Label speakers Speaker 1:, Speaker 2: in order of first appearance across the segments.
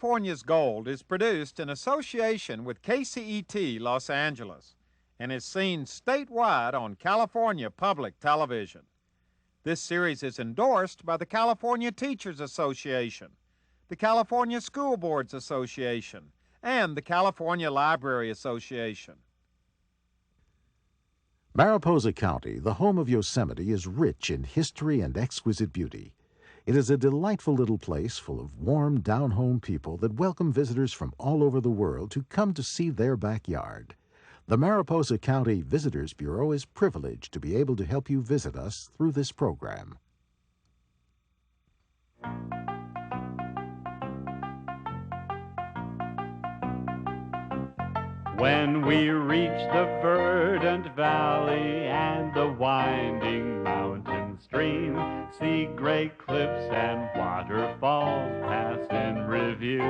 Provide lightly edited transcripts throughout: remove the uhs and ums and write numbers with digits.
Speaker 1: California's Gold is produced in association with KCET Los Angeles and is seen statewide on California Public Television. This series is endorsed by the California Teachers Association, the California School Boards Association, and the California Library Association.
Speaker 2: Mariposa County, the home of Yosemite, is rich in history and exquisite beauty. It is a delightful little place full of warm, down-home people that welcome visitors from all over the world to come to see their backyard. The Mariposa County Visitors Bureau is privileged to be able to help you visit us through this program.
Speaker 3: When we reach the verdant valley and the winding mountain stream, see great cliffs and waterfalls pass in review.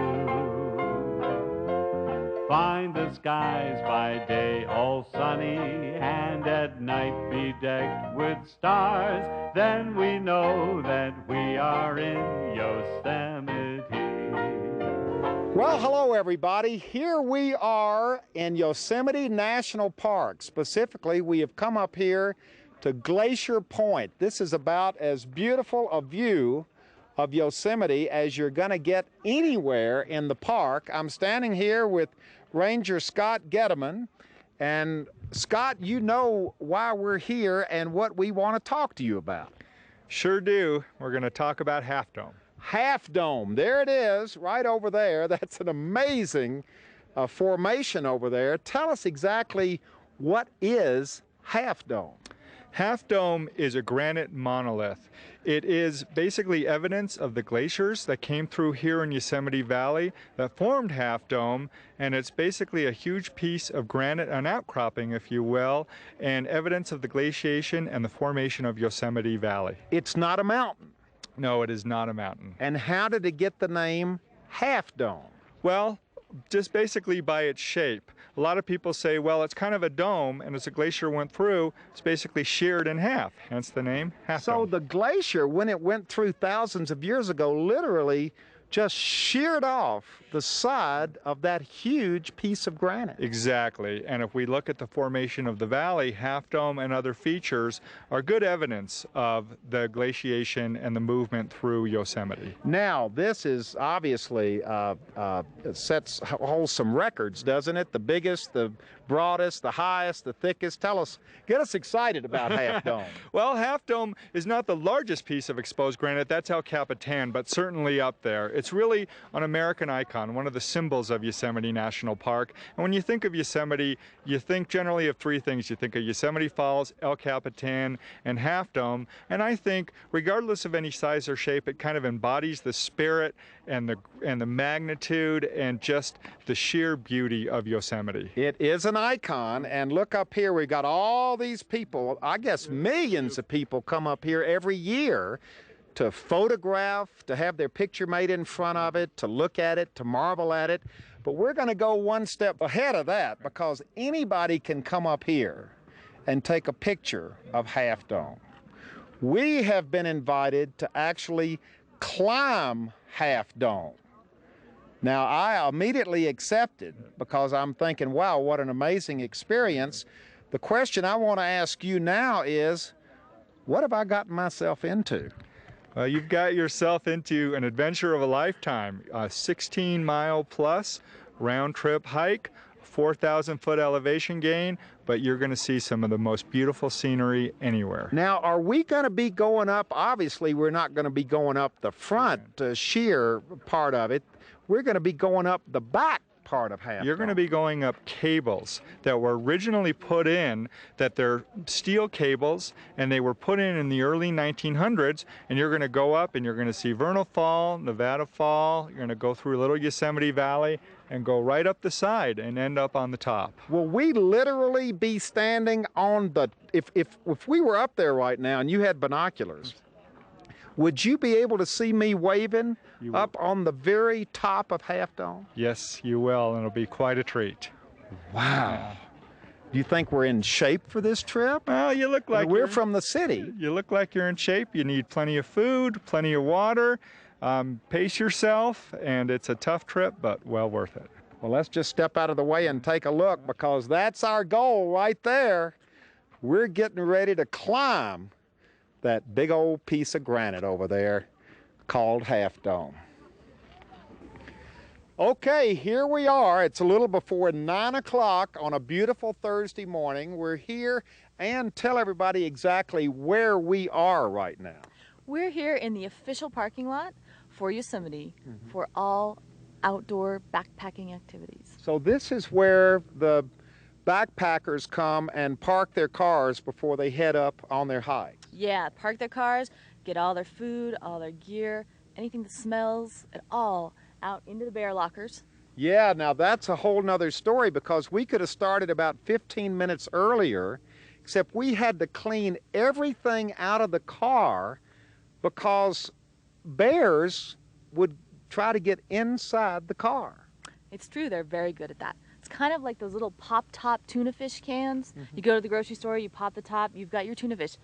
Speaker 3: Find the skies by day all sunny and at night bedecked with stars, then we know that we are in Yosemite.
Speaker 1: Well, hello everybody. Here we are in Yosemite National Park. Specifically, we have come up here to Glacier Point. This is about as beautiful a view of Yosemite as you're going to get anywhere in the park. I'm standing here with Ranger Scott Gediman. And Scott, you know why we're here and what we want to talk to you about.
Speaker 4: Sure do. We're going to talk about Half Dome.
Speaker 1: Half Dome, there it is, right over there. That's an amazing formation over there. Tell us exactly what is Half Dome.
Speaker 4: Half Dome is a granite monolith. It is basically evidence of the glaciers that came through here in Yosemite Valley that formed Half Dome, and it's basically a huge piece of granite, an outcropping, if you will, and evidence of the glaciation and the formation of Yosemite Valley.
Speaker 1: It's not a mountain.
Speaker 4: No, it is not a mountain.
Speaker 1: And how did it get the name Half Dome?
Speaker 4: Well, just basically by its shape. A lot of people say, well, it's kind of a dome, and as the glacier went through, it's basically sheared in half, hence the name Half Dome.
Speaker 1: So the glacier, when it went through thousands of years ago, literally just sheared off the side of that huge piece of granite.
Speaker 4: Exactly, and if we look at the formation of the valley, Half Dome and other features are good evidence of the glaciation and the movement through Yosemite.
Speaker 1: Now, this is obviously holds some records, doesn't it? The biggest, the broadest, the highest, the thickest. Tell us, get us excited about Half Dome.
Speaker 4: Well, Half Dome is not the largest piece of exposed granite. That's El Capitan, but certainly up there. It's really an American icon, one of the symbols of Yosemite National Park. And when you think of Yosemite, you think generally of three things. You think of Yosemite Falls, El Capitan, and Half Dome. And I think, regardless of any size or shape, it kind of embodies the spirit and the magnitude and just the sheer beauty of Yosemite.
Speaker 1: It is an icon, and look up here, we've got all these people, I guess millions of people come up here every year to photograph, to have their picture made in front of it, to look at it, to marvel at it. But we're going to go one step ahead of that, because anybody can come up here and take a picture of Half Dome. We have been invited to actually climb Half Dome. Now, I immediately accepted, because I'm thinking, wow, what an amazing experience. The question I want to ask you now is, what have I gotten myself into?
Speaker 4: You've got yourself into an adventure of a lifetime, a 16-mile plus round-trip hike, 4,000-foot elevation gain, but you're going to see some of the most beautiful scenery anywhere.
Speaker 1: Now, are we going to be going up? Obviously, we're not going to be going up the front sheer part of it. We're going to be going up the back part of Half Dome.
Speaker 4: You're going to be going up cables that were originally put in, that they're steel cables, and they were put in the early 1900s, and you're going to go up and you're going to see Vernal Fall, Nevada Fall, you're going to go through Little Yosemite Valley and go right up the side and end up on the top.
Speaker 1: Will we literally be standing on the, if we were up there right now and you had binoculars, would you be able to see me waving up on the very top of Half Dome?
Speaker 4: Yes, you will, and it'll be quite a treat.
Speaker 1: Wow. Yeah. Do you think we're in shape for this trip?
Speaker 4: Well, you look like
Speaker 1: we're from the city.
Speaker 4: You look like you're in shape. You need plenty of food, plenty of water. Pace yourself, and it's a tough trip, but well worth it.
Speaker 1: Well, let's just step out of the way and take a look, because that's our goal right there. We're getting ready to climb that big old piece of granite over there called Half Dome. Okay, here we are. It's a little before 9 o'clock on a beautiful Thursday morning. We're here, and tell everybody exactly where we are right now.
Speaker 5: We're here in the official parking lot for Yosemite for all outdoor backpacking activities.
Speaker 1: So this is where the backpackers come and park their cars before they head up on their hike.
Speaker 5: Yeah, park their cars, get all their food, all their gear, anything that smells at all out into the bear lockers.
Speaker 1: Yeah, now that's a whole nother story, because we could have started about 15 minutes earlier, except we had to clean everything out of the car because bears would try to get inside the car.
Speaker 5: It's true, they're very good at that. It's kind of like those little pop-top tuna fish cans. You go to the grocery store, you pop the top, you've got your tuna fish.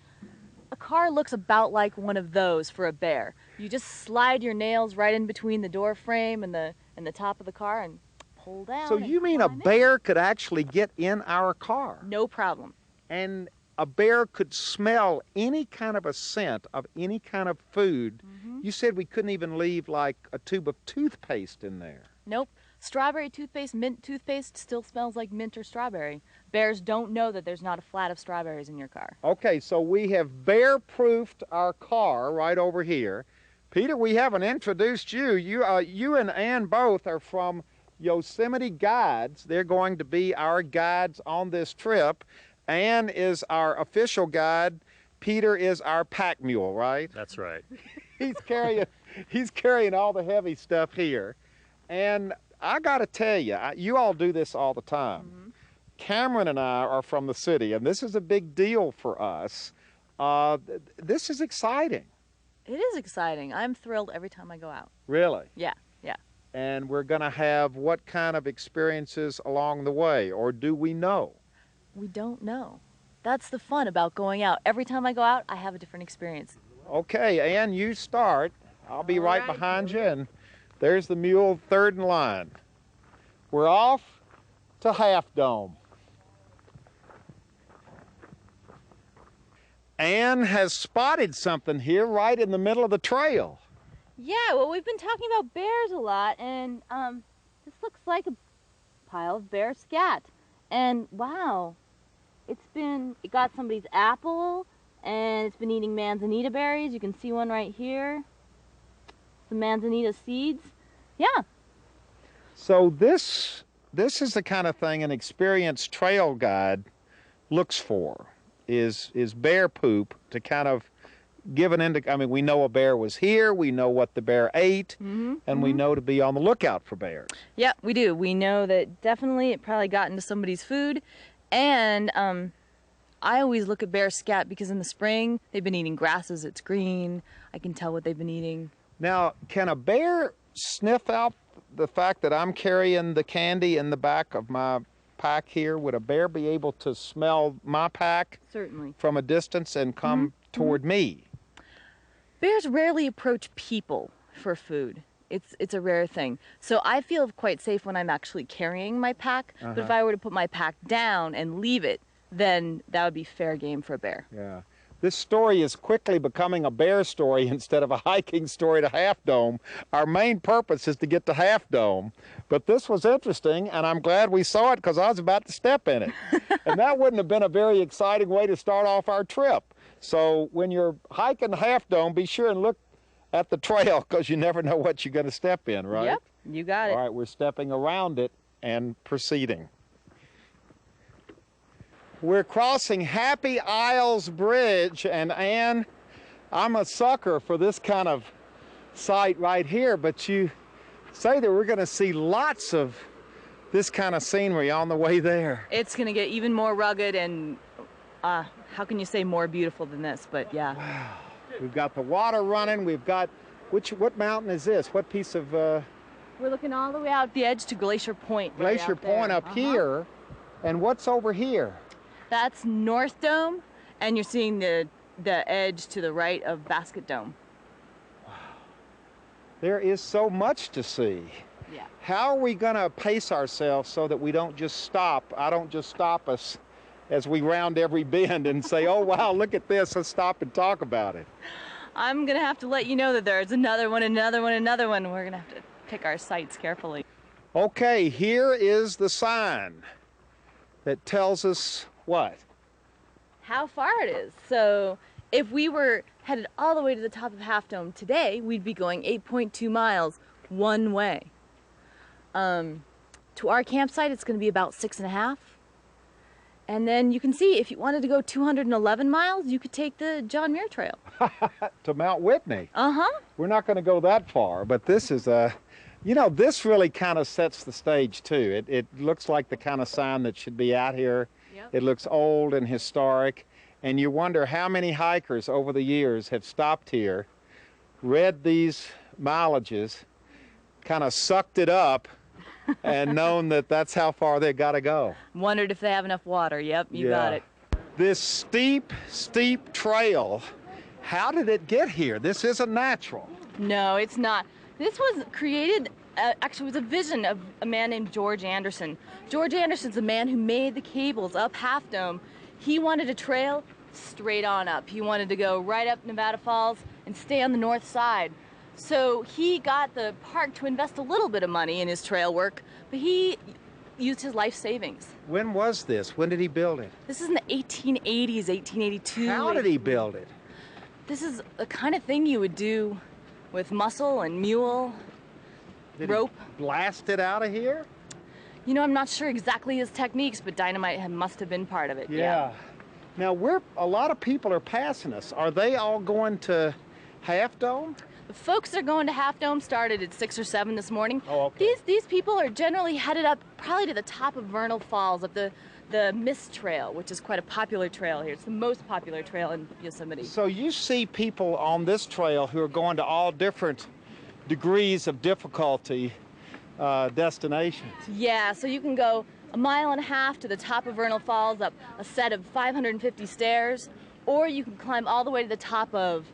Speaker 5: A car looks about like one of those for a bear. You just slide your nails right in between the door frame and the top of the car and pull down.
Speaker 1: So you mean a bear could actually get in our car?
Speaker 5: No problem.
Speaker 1: And a bear could smell any kind of a scent of any kind of food. You said we couldn't even leave like a tube of toothpaste in there.
Speaker 5: Nope. Strawberry toothpaste, mint toothpaste still smells like mint or strawberry. Bears don't know that there's not a flat of strawberries in your car.
Speaker 1: Okay, so we have bear-proofed our car right over here. Peter, we haven't introduced you. You and Ann both are from Yosemite Guides. They're going to be our guides on this trip. Ann is our official guide. Peter is our pack mule, right?
Speaker 6: That's right.
Speaker 1: He's carrying all the heavy stuff here. And I got to tell you, you all do this all the time. Cameron and I are from the city, and this is a big deal for us. This is exciting.
Speaker 5: It is exciting. I'm thrilled every time I go out.
Speaker 1: Really?
Speaker 5: Yeah, yeah.
Speaker 1: And we're going to have what kind of experiences along the way, or do we know?
Speaker 5: We don't know. That's the fun about going out. Every time I go out, I have a different experience.
Speaker 1: Okay, Ann, you start. I'll be right behind you, and there's the mule third in line. We're off to Half Dome. Ann has spotted something here right in the middle of the trail.
Speaker 5: Yeah, well, we've been talking about bears a lot, and this looks like a pile of bear scat. And wow, it got somebody's apple, and it's been eating manzanita berries. You can see one right here. Some manzanita seeds. Yeah.
Speaker 1: So this is the kind of thing an experienced trail guide looks for, is bear poop, to kind of give an indication. I mean, we know a bear was here, we know what the bear ate, and we know to be on the lookout for bears.
Speaker 5: Yeah, we do. We know that definitely it probably got into somebody's food. And I always look at bear scat because in the spring they've been eating grasses. It's green. I can tell what they've been eating.
Speaker 1: Now, can a bear sniff out the fact that I'm carrying the candy in the back of my pack here? Would a bear be able to smell my pack?
Speaker 5: Certainly.
Speaker 1: From a distance and come toward me?
Speaker 5: Bears rarely approach people for food. It's a rare thing. So I feel quite safe when I'm actually carrying my pack. But if I were to put my pack down and leave it, then that would be fair game for a bear.
Speaker 1: Yeah. This story is quickly becoming a bear story instead of a hiking story to Half Dome. Our main purpose is to get to Half Dome. But this was interesting, and I'm glad we saw it because I was about to step in it. And that wouldn't have been a very exciting way to start off our trip. So when you're hiking Half Dome, be sure and look at the trail, because you never know what you're going to step in, right?
Speaker 5: Yep, you got it.
Speaker 1: All right, we're stepping around it and proceeding. We're crossing Happy Isles Bridge, and Ann, I'm a sucker for this kind of site right here, but you say that we're going to see lots of this kind of scenery on the way there.
Speaker 5: It's going to get even more rugged and, how can you say more beautiful than this, but yeah.
Speaker 1: Wow. We've got the water running, we've got, what mountain is this? What piece of...
Speaker 5: We're looking all the way out the edge to Glacier Point.
Speaker 1: Glacier Point up here, and what's over here?
Speaker 5: That's North Dome, and you're seeing the edge to the right of Basket Dome.
Speaker 1: Wow. There is so much to see.
Speaker 5: Yeah.
Speaker 1: How are we going to pace ourselves so that we don't just stop? I don't just stop us as we round every bend and say, oh, wow, look at this. Let's stop and talk about it.
Speaker 5: I'm going to have to let you know that there's another one, another one, another one. We're going to have to pick our sights carefully.
Speaker 1: Okay, here is the sign that tells us what?
Speaker 5: How far it is. So if we were headed all the way to the top of Half Dome today, we'd be going 8.2 miles one way. To our campsite, it's going to be about 6.5. And then you can see if you wanted to go 211 miles, you could take the John Muir Trail.
Speaker 1: To Mount Whitney.
Speaker 5: Uh-huh.
Speaker 1: We're not going to go that far, but this is a, you know, this really kind of sets the stage too. It looks like the kind of sign that should be out here.
Speaker 5: Yep.
Speaker 1: It looks old and historic, and you wonder how many hikers over the years have stopped here, read these mileages, kind of sucked it up, and known that that's how far they got to go.
Speaker 5: Wondered if they have enough water. Yep, you got it.
Speaker 1: This steep, steep trail, how did it get here? This isn't natural.
Speaker 5: No, it's not. This was created, actually it was a vision of a man named George Anderson. George Anderson's the man who made the cables up Half Dome. He wanted a trail straight on up. He wanted to go right up Nevada Falls and stay on the north side. So he got the park to invest a little bit of money in his trail work, but he used his life savings.
Speaker 1: When was this? When did he build it?
Speaker 5: This is in the 1880s, 1882.
Speaker 1: How did he build it?
Speaker 5: This is the kind of thing you would do with muscle and mule, rope.
Speaker 1: He blast it out of here?
Speaker 5: You know, I'm not sure exactly his techniques, but dynamite must have been part of it.
Speaker 1: Yeah. Now, a lot of people are passing us. Are they all going to Half Dome?
Speaker 5: The folks that are going to Half Dome started at 6 or 7 this morning.
Speaker 1: Oh, okay.
Speaker 5: These people are generally headed up probably to the top of Vernal Falls, up the Mist Trail, which is quite a popular trail here. It's the most popular trail in Yosemite.
Speaker 1: So you see people on this trail who are going to all different degrees of difficulty destinations.
Speaker 5: Yeah, so you can go 1.5 miles to the top of Vernal Falls up a set of 550 stairs, or you can climb all the way to the top of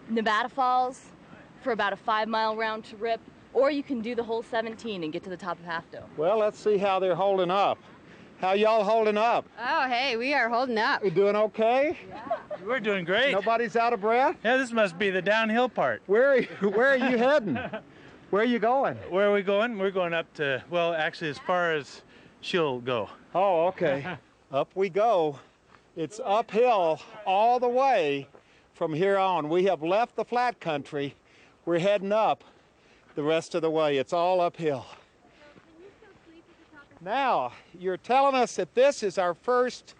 Speaker 5: Nevada Falls for about a 5-mile round trip, or you can do the whole 17 and get to the top of Half Dome.
Speaker 1: Well, let's see how they're holding up. How y'all holding up?
Speaker 6: Oh, hey, we are holding up.
Speaker 1: We doing okay?
Speaker 6: Yeah.
Speaker 7: We're doing great.
Speaker 1: Nobody's out of breath?
Speaker 7: Yeah, this must be the downhill part.
Speaker 1: Where are you heading? Where are you going?
Speaker 7: Where are we going? We're going up to, well, actually as far as she'll go.
Speaker 1: Oh, okay. Up we go. It's uphill all the way from here on. We have left the flat country. We're heading up the rest of the way. It's all uphill. Now, you're telling us that this is our first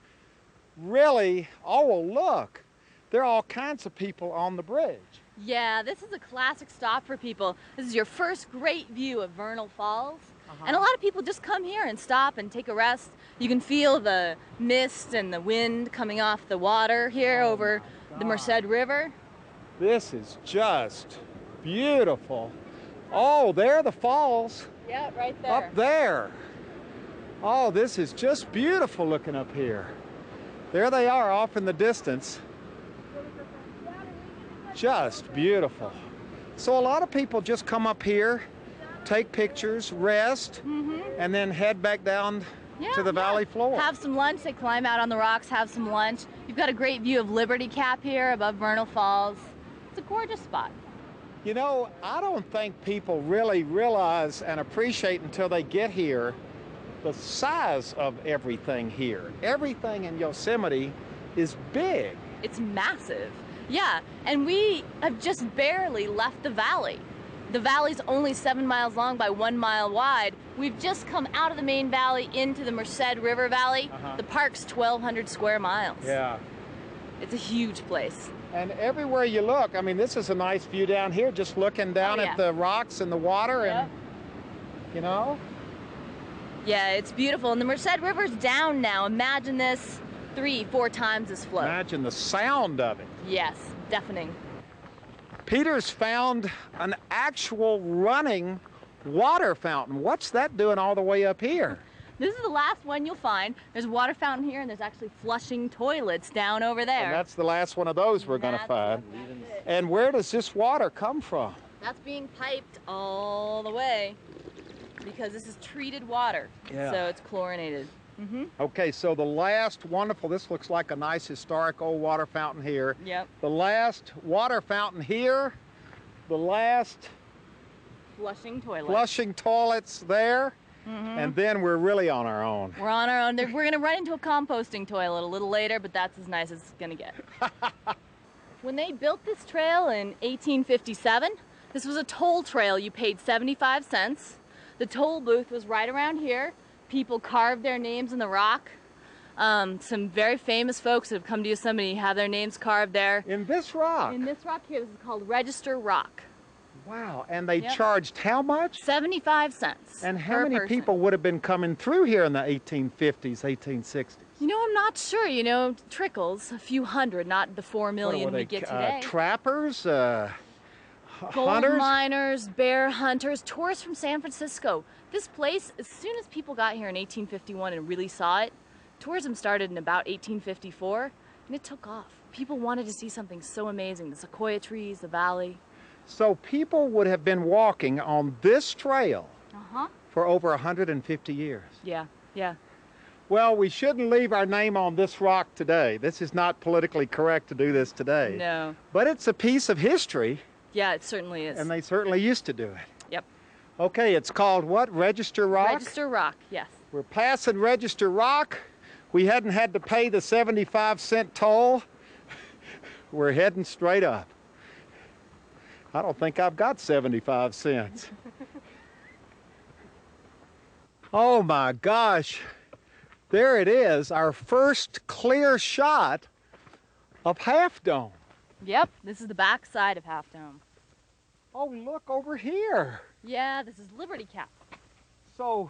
Speaker 1: really, oh, well, look, there are all kinds of people on the bridge.
Speaker 5: Yeah, this is a classic stop for people. This is your first great view of Vernal Falls. And a lot of people just come here and stop and take a rest. You can feel the mist and the wind coming off the water here over the Merced River.
Speaker 1: This is just beautiful. Oh, there are the falls.
Speaker 5: Yeah, right there.
Speaker 1: Up there. Oh, this is just beautiful looking up here. There they are off in the distance. Just beautiful. So a lot of people just come up here, take pictures, rest, and then head back down to the valley floor.
Speaker 5: Have some lunch. They climb out on the rocks, have some lunch. You've got a great view of Liberty Cap here above Vernal Falls. It's a gorgeous spot.
Speaker 1: You know, I don't think people really realize and appreciate until they get here the size of everything here. Everything in Yosemite is big.
Speaker 5: It's massive. Yeah, and we have just barely left the valley. The valley's only 7 miles long by 1 mile wide. We've just come out of the main valley into the Merced River Valley. The park's 1,200 square miles.
Speaker 1: Yeah.
Speaker 5: It's a huge place.
Speaker 1: And everywhere you look, I mean, this is a nice view down here, just looking down at the rocks and the water and, you know?
Speaker 5: Yeah, it's beautiful. And the Merced River's down now. Imagine this 3-4 times this flow.
Speaker 1: Imagine the sound of it.
Speaker 5: Yes, deafening.
Speaker 1: Peter's found an actual running water fountain. What's that doing all the way up here?
Speaker 5: This is the last one you'll find. There's a water fountain here, and there's actually flushing toilets down over there.
Speaker 1: And that's the last one of those we're going to find. And where does this water come from?
Speaker 5: That's being piped all the way because this is treated water.
Speaker 1: Yeah.
Speaker 5: So it's chlorinated.
Speaker 1: Okay, so the last wonderful, this looks like a nice historic old water fountain here.
Speaker 5: Yep.
Speaker 1: The last water fountain here, the last
Speaker 5: Flushing toilet.
Speaker 1: flushing toilets there, and then we're really on our own.
Speaker 5: We're on our own. We're gonna run into a composting toilet a little later, but that's as nice as it's gonna get. When they built this trail in 1857, this was a toll trail. You paid 75 cents. The toll booth was right around here. People carved their names in the rock. Some very famous folks that have come to Yosemite have their names carved there.
Speaker 1: In this rock?
Speaker 5: In this rock here, this is called Register Rock.
Speaker 1: Wow, and they
Speaker 5: Yep.
Speaker 1: charged how much?
Speaker 5: 75 cents.
Speaker 1: And how
Speaker 5: per
Speaker 1: many
Speaker 5: person.
Speaker 1: people would have been coming through here in the 1850s, 1860s?
Speaker 5: You know, I'm not sure. You know, trickles, a few hundred, not the 4
Speaker 1: What
Speaker 5: million
Speaker 1: were
Speaker 5: we
Speaker 1: they,
Speaker 5: get today.
Speaker 1: trappers,
Speaker 5: Gold
Speaker 1: hunters?
Speaker 5: miners, bear hunters, tourists from San Francisco. This place, as soon as people got here in 1851 and really saw it, tourism started in about 1854, and it took off. People wanted to see something so amazing, the sequoia trees, the valley.
Speaker 1: So people would have been walking on this trail for over 150 years.
Speaker 5: Yeah, yeah.
Speaker 1: Well, we shouldn't leave our name on this rock today. This is not politically correct to do this today.
Speaker 5: No.
Speaker 1: But it's a piece of history,
Speaker 5: Yeah, it certainly is.
Speaker 1: and they certainly used to do it.
Speaker 5: Yep.
Speaker 1: Okay, it's called what? Register Rock?
Speaker 5: Register Rock, yes.
Speaker 1: We're passing Register Rock. We hadn't had to pay the 75-cent toll. We're heading straight up. I don't think I've got 75 cents. Oh my gosh. There it is, our first clear shot of Half Dome.
Speaker 5: Yep, this is the back side of Half Dome.
Speaker 1: Oh, look over here.
Speaker 5: Yeah, this is Liberty Cap.
Speaker 1: So,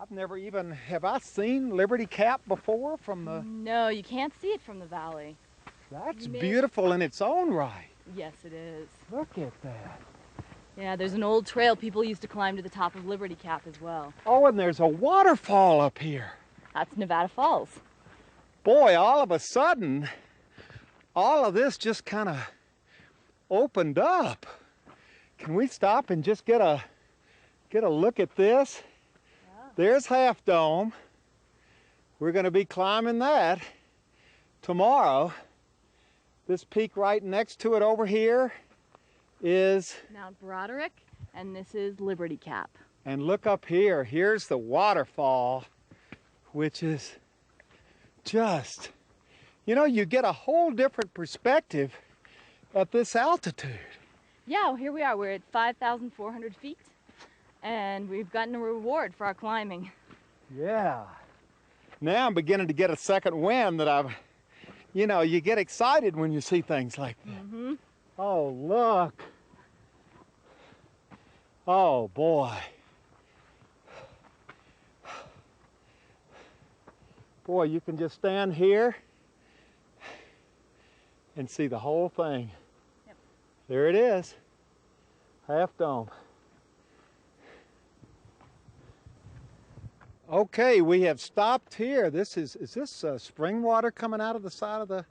Speaker 1: I've never even, have I seen Liberty Cap before from the,
Speaker 5: No, you can't see it from the valley.
Speaker 1: that's
Speaker 5: Maybe.
Speaker 1: beautiful in its own right.
Speaker 5: Yes, it is.
Speaker 1: Look at that.
Speaker 5: Yeah, there's an old trail people used to climb to the top of Liberty Cap as well.
Speaker 1: Oh, and there's a waterfall up here.
Speaker 5: That's Nevada Falls.
Speaker 1: Boy, all of a sudden, all of this just kind of opened up. Can we stop and just get a look at this?
Speaker 5: Yeah.
Speaker 1: There's Half Dome. We're going to be climbing that tomorrow. This peak right next to it over here is,
Speaker 5: Mount Broderick, and this is Liberty Cap.
Speaker 1: and look up here, here's the waterfall, which is just, you know, you get a whole different perspective at this altitude.
Speaker 5: Yeah, well, here we are. We're at 5,400 feet, and we've gotten a reward for our climbing.
Speaker 1: Yeah. Now I'm beginning to get a second wind that I've, you know, you get excited when you see things like that. Oh, look. Oh, boy. Boy, you can just stand here and see the whole thing.
Speaker 5: Yep.
Speaker 1: There it is. Half Dome. Okay, we have stopped here. Is this spring water coming out of the side of the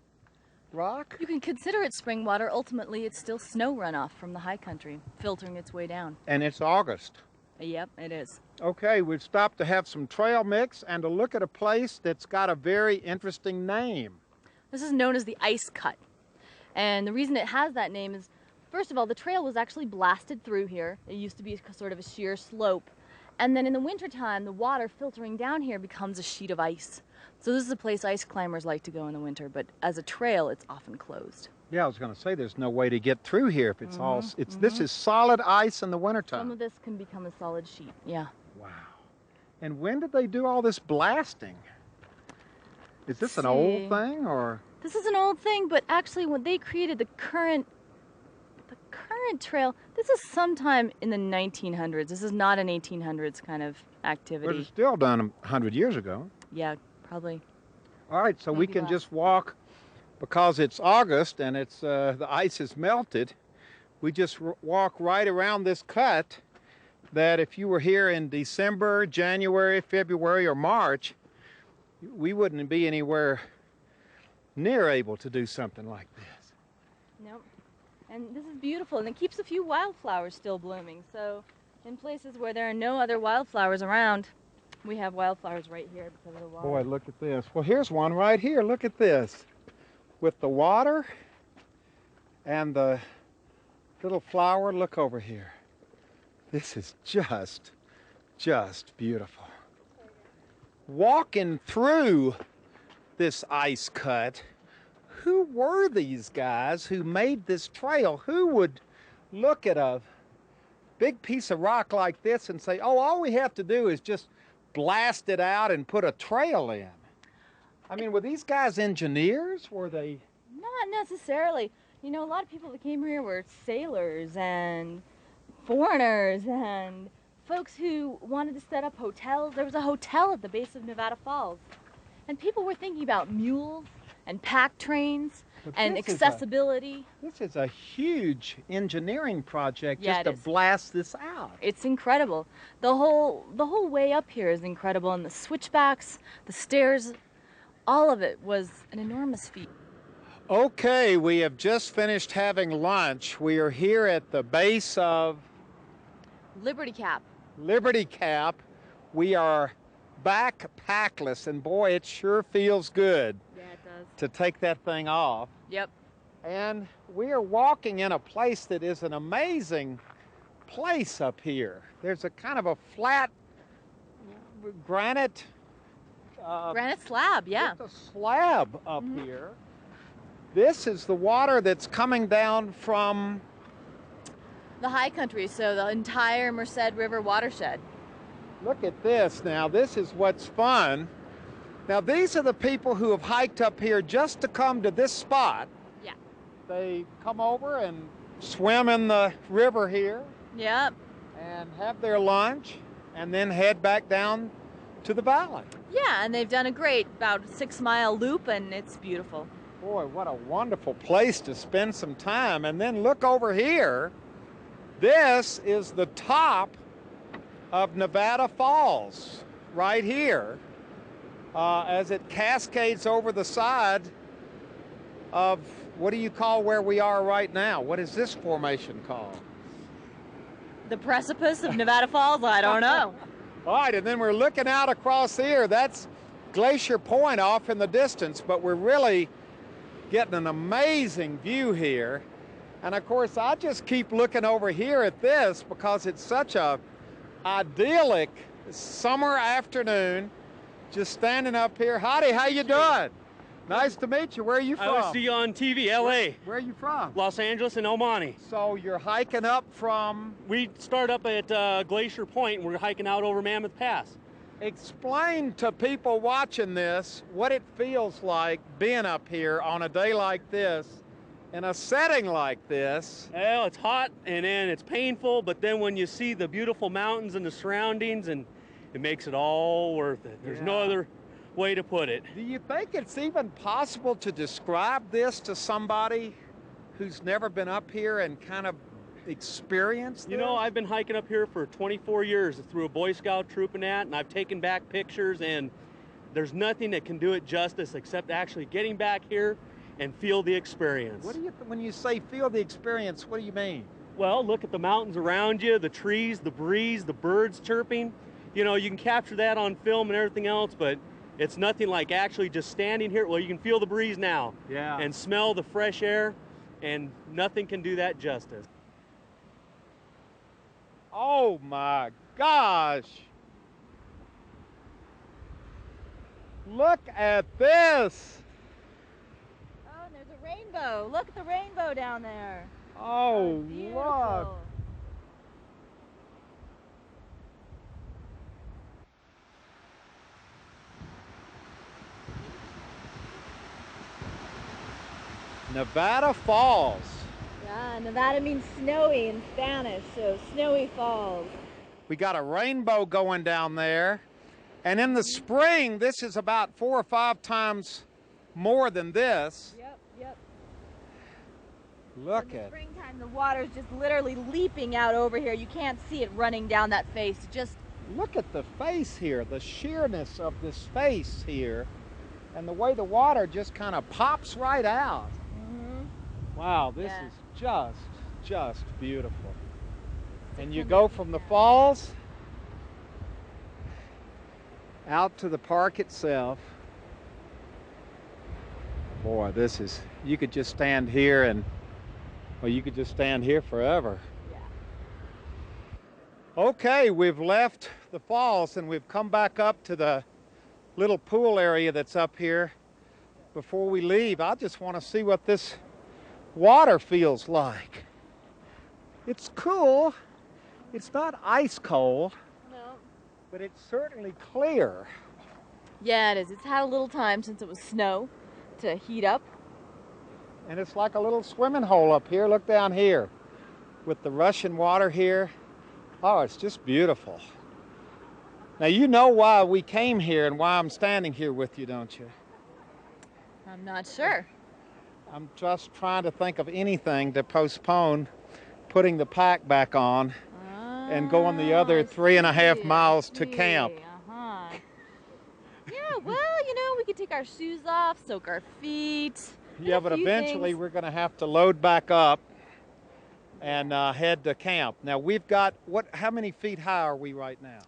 Speaker 1: rock?
Speaker 5: You can consider it spring water. Ultimately, it's still snow runoff from the high country, filtering its way down.
Speaker 1: And it's August.
Speaker 5: Yep, it is.
Speaker 1: Okay, we've stopped to have some trail mix and to look at a place that's got a very interesting name.
Speaker 5: This is known as the Ice Cut. And the reason it has that name is, first of all, the trail was actually blasted through here. It used to be sort of a sheer slope. And then in the wintertime, the water filtering down here becomes a sheet of ice. So this is a place ice climbers like to go in the winter, but as a trail, it's often closed.
Speaker 1: Yeah, I was going to say there's no way to get through here if it's all, this is solid ice in the
Speaker 5: Some
Speaker 1: wintertime.
Speaker 5: of this can become a solid sheet, yeah.
Speaker 1: Wow. And when did they do all this blasting? Is this an old thing or?
Speaker 5: This is an old thing, but actually when they created the current trail, this is sometime in the 1900s. This is not an 1800s kind of
Speaker 1: But
Speaker 5: activity.
Speaker 1: it's still done 100 years ago.
Speaker 5: Yeah, probably.
Speaker 1: All right, so we
Speaker 5: Maybe
Speaker 1: can
Speaker 5: less.
Speaker 1: just walk, because it's August and it's the ice is melted, we just walk right around this cut that if you were here in December, January, February, or March, we wouldn't be anywhere near able to do something like this.
Speaker 5: Nope. And this is beautiful, and it keeps a few wildflowers still blooming. So in places where there are no other wildflowers around, we have wildflowers right here because of the water.
Speaker 1: Boy, look at this. Well, here's one right here. Look at this. With the water and the little flower, look over here. This is just beautiful. Walking through this ice cut, who were these guys who made this trail? Who would look at a big piece of rock like this and say, oh, all we have to do is just blast it out and put a trail in? I mean, were these guys engineers? Were they?
Speaker 5: Not necessarily. You know, a lot of people that came here were sailors and foreigners and folks who wanted to set up hotels. There was a hotel at the base of Nevada Falls. And people were thinking about mules and pack trains and accessibility.
Speaker 1: This is a huge engineering project
Speaker 5: Yeah,
Speaker 1: just to blast this out.
Speaker 5: It's incredible. The whole way up here is incredible, and the switchbacks, the stairs, all of it was an enormous feat.
Speaker 1: Okay, we have just finished having lunch. We are here at the base of
Speaker 5: Liberty Cap.
Speaker 1: Liberty Cap. We are backpackless, and boy, it sure feels good
Speaker 5: Yeah, it does.
Speaker 1: to take that thing off.
Speaker 5: Yep.
Speaker 1: And we are walking in a place that is an amazing place up here. There's a kind of a flat granite
Speaker 5: Granite slab, yeah.
Speaker 1: just a slab up here. This is the water that's coming down from
Speaker 5: The high country, so the entire Merced River watershed.
Speaker 1: Look at this now. This is what's fun. Now, these are the people who have hiked up here just to come to this spot.
Speaker 5: Yeah.
Speaker 1: They come over and swim in the river here
Speaker 5: Yep.
Speaker 1: and have their lunch and then head back down to the valley.
Speaker 5: Yeah, and they've done a great about 6-mile loop, and it's beautiful.
Speaker 1: Boy, what a wonderful place to spend some time. And then look over here. This is the top of Nevada Falls right here as it cascades over the side of, what do you call where we are right now? What is this formation called?
Speaker 5: The precipice of Nevada Falls? I don't know.
Speaker 1: All right, and then we're looking out across here. That's Glacier Point off in the distance, but we're really getting an amazing view here. And of course, I just keep looking over here at this because it's such a idyllic summer afternoon, just standing up here. Howdy, how you doing? Nice to meet you. Where are you from?
Speaker 8: I always see you on TV, LA.
Speaker 1: Where are you from?
Speaker 8: Los Angeles and El Monte.
Speaker 1: So you're hiking up from?
Speaker 8: We start up at Glacier Point and we're hiking out over Mammoth Pass.
Speaker 1: Explain to people watching this what it feels like being up here on a day like this, in a setting like this.
Speaker 8: Well, it's hot and then it's painful, but then when you see the beautiful mountains and the surroundings, and it makes it all worth it. There's no other way to put it.
Speaker 1: Do you think it's even possible to describe this to somebody who's never been up here and kind of experienced
Speaker 8: You
Speaker 1: this?
Speaker 8: know, I've been hiking up here for 24 years through a Boy Scout troop and that, and I've taken back pictures, and there's nothing that can do it justice except actually getting back here and feel the experience.
Speaker 1: What do you, when you say feel the experience, what do you mean?
Speaker 8: Well, look at the mountains around you, the trees, the breeze, the birds chirping. You know, you can capture that on film and everything else, but it's nothing like actually just standing here. Well, you can feel the breeze now.
Speaker 1: Yeah.
Speaker 8: And smell the fresh air, and nothing can do that justice.
Speaker 1: Oh my gosh. Look at this.
Speaker 5: Oh, and there's a rainbow. Look at the rainbow down there.
Speaker 1: Oh,
Speaker 5: Beautiful.
Speaker 1: look. Nevada Falls.
Speaker 5: Yeah, Nevada means snowy in Spanish, so snowy falls.
Speaker 1: We got a rainbow going down there. And in the spring, this is about 4 or 5 times more than this.
Speaker 5: Yep, yep.
Speaker 1: Look
Speaker 5: In the
Speaker 1: at it.
Speaker 5: springtime, the water's just literally leaping out over here. You can't see it running down that face. Just
Speaker 1: Look at the face here, the sheerness of this face here, and the way the water just kind of pops right out. Wow, this
Speaker 5: Yeah.
Speaker 1: is just beautiful. And you go from the falls out to the park itself. Boy, this is, you could just stand here and, well, you could just stand here forever. Okay, we've left the falls and we've come back up to the little pool area that's up here. Before we leave, I just want to see what this water feels like. It's cool. It's not ice cold.
Speaker 5: No.
Speaker 1: But it's certainly clear.
Speaker 5: Yeah, it is. It's had a little time since it was snow to heat up.
Speaker 1: And it's like a little swimming hole up here. Look down here with the rushing water here. Oh, it's just beautiful. Now, you know why we came here and why I'm standing here with you, don't you?
Speaker 5: I'm not sure.
Speaker 1: I'm just trying to think of anything to postpone putting the pack back on and going the other 3.5 miles to camp.
Speaker 5: Yeah, well, you know, we could take our shoes off, soak our feet.
Speaker 1: Yeah, but eventually we're going to have to load back up and head to camp. Now, we've got, how many feet high are we right now?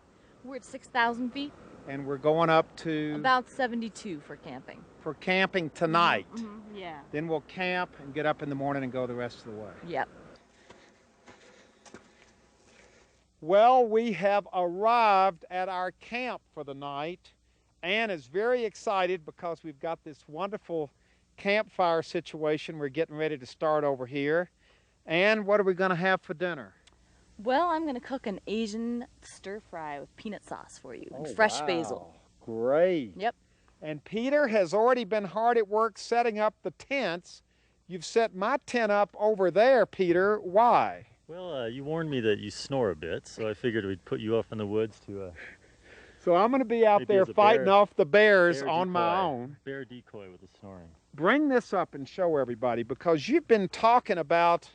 Speaker 5: We're at 6,000 feet.
Speaker 1: And we're going up to?
Speaker 5: About 72 for camping.
Speaker 1: For camping tonight.
Speaker 5: Yeah.
Speaker 1: Then we'll camp and get up in the morning and go the rest of the way.
Speaker 5: Yep.
Speaker 1: Well, we have arrived at our camp for the night. Ann is very excited because we've got this wonderful campfire situation we're getting ready to start over here. And what are we going to have for dinner?
Speaker 5: Well, I'm going to cook an Asian stir fry with peanut sauce for you and fresh basil.
Speaker 1: Great.
Speaker 5: Yep.
Speaker 1: And Peter has already been hard at work setting up the tents. You've set my tent up over there, Peter. Why?
Speaker 9: Well, you warned me that you snore a bit, so I figured we'd put you off in the woods to...
Speaker 1: So I'm going to be out there fighting off the bears on my own.
Speaker 9: Bear decoy with the snoring.
Speaker 1: Bring this up and show everybody, because you've been talking about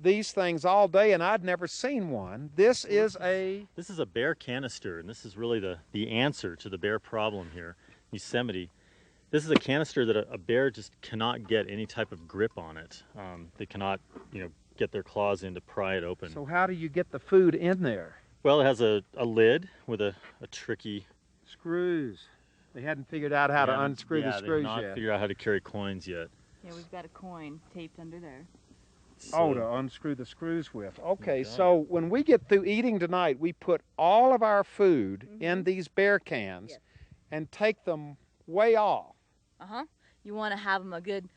Speaker 1: these things all day and I'd never seen one. This is a
Speaker 9: bear canister, and this is really the answer to the bear problem here in Yosemite. This is a canister that a bear just cannot get any type of grip on it. They cannot, get their claws in to pry it open.
Speaker 1: So how do you get the food in there?
Speaker 9: Well, it has a lid with a tricky...
Speaker 1: Screws. They hadn't figured out how to unscrew the screws yet.
Speaker 9: They have not figured out how to carry coins yet.
Speaker 5: Yeah, we've got a coin taped under there.
Speaker 1: So, to unscrew the screws with. Okay, so when we get through eating tonight, we put all of our food in these bear cans and take them way off.
Speaker 5: You want to have them a good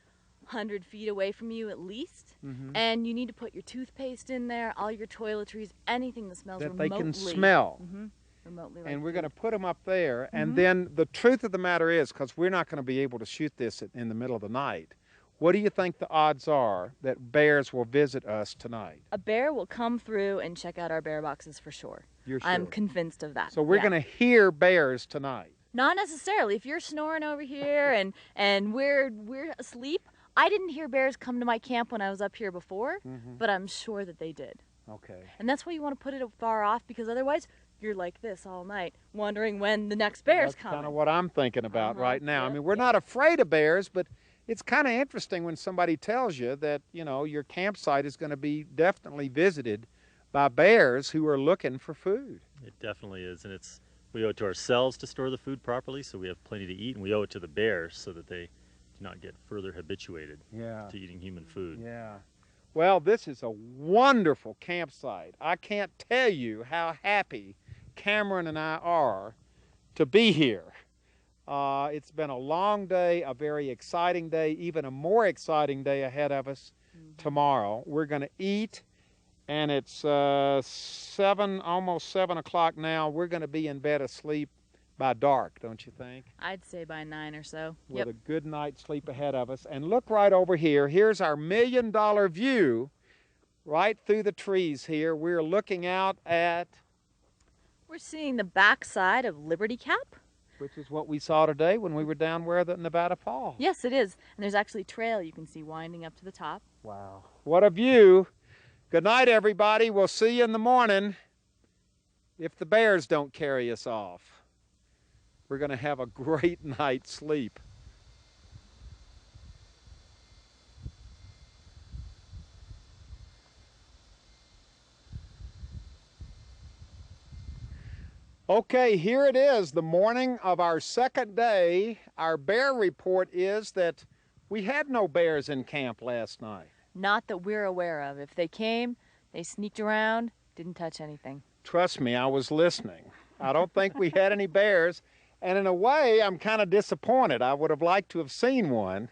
Speaker 5: 100 feet away from you at least. And you need to put your toothpaste in there, all your toiletries, anything that smells remotely.
Speaker 1: That they can smell.
Speaker 5: Remotely.
Speaker 1: And we're going to put them up there. And then the truth of the matter is, because we're not going to be able to shoot this in the middle of the night, what do you think the odds are that bears will visit us tonight?
Speaker 5: A bear will come through and check out our bear boxes for sure.
Speaker 1: You're sure?
Speaker 5: I'm convinced of that.
Speaker 1: So we're going to hear bears tonight.
Speaker 5: Not necessarily. If you're snoring over here and we're asleep, I didn't hear bears come to my camp when I was up here before, but I'm sure that they did.
Speaker 1: Okay.
Speaker 5: And that's why you want to put it far off, because otherwise you're like this all night, wondering when the next bear's coming.
Speaker 1: That's kind of what I'm thinking about right now. I mean, we're not afraid of bears, but it's kind of interesting when somebody tells you that, your campsite is going to be definitely visited by bears who are looking for food.
Speaker 9: It definitely is, and we owe it to ourselves to store the food properly so we have plenty to eat, and we owe it to the bears so that they do not get further habituated to eating human food.
Speaker 1: Yeah. Well, this is a wonderful campsite. I can't tell you how happy Cameron and I are to be here. It's been a long day, a very exciting day, even a more exciting day ahead of us tomorrow. We're going to eat, and it's almost 7 o'clock now. We're going to be in bed asleep by dark, don't you think?
Speaker 5: I'd say by 9 or so.
Speaker 1: With a good night's sleep ahead of us. And look right over here. Here's our $1 million view right through the trees here. We're looking out at...
Speaker 5: We're seeing the backside of Liberty Cap.
Speaker 1: Which is what we saw today when we were down where the Nevada Fall.
Speaker 5: Yes, it is. And there's actually a trail you can see winding up to the top.
Speaker 1: Wow. What a view. Good night, everybody. We'll see you in the morning if the bears don't carry us off. We're going to have a great night's sleep. Okay, here it is, the morning of our second day. Our bear report is that we had no bears in camp last night.
Speaker 10: Not that we're aware of. If they came, they sneaked around, didn't touch anything.
Speaker 1: Trust me, I was listening. I don't think we had any bears, and in a way, I'm kind of disappointed. I would have liked to have seen one,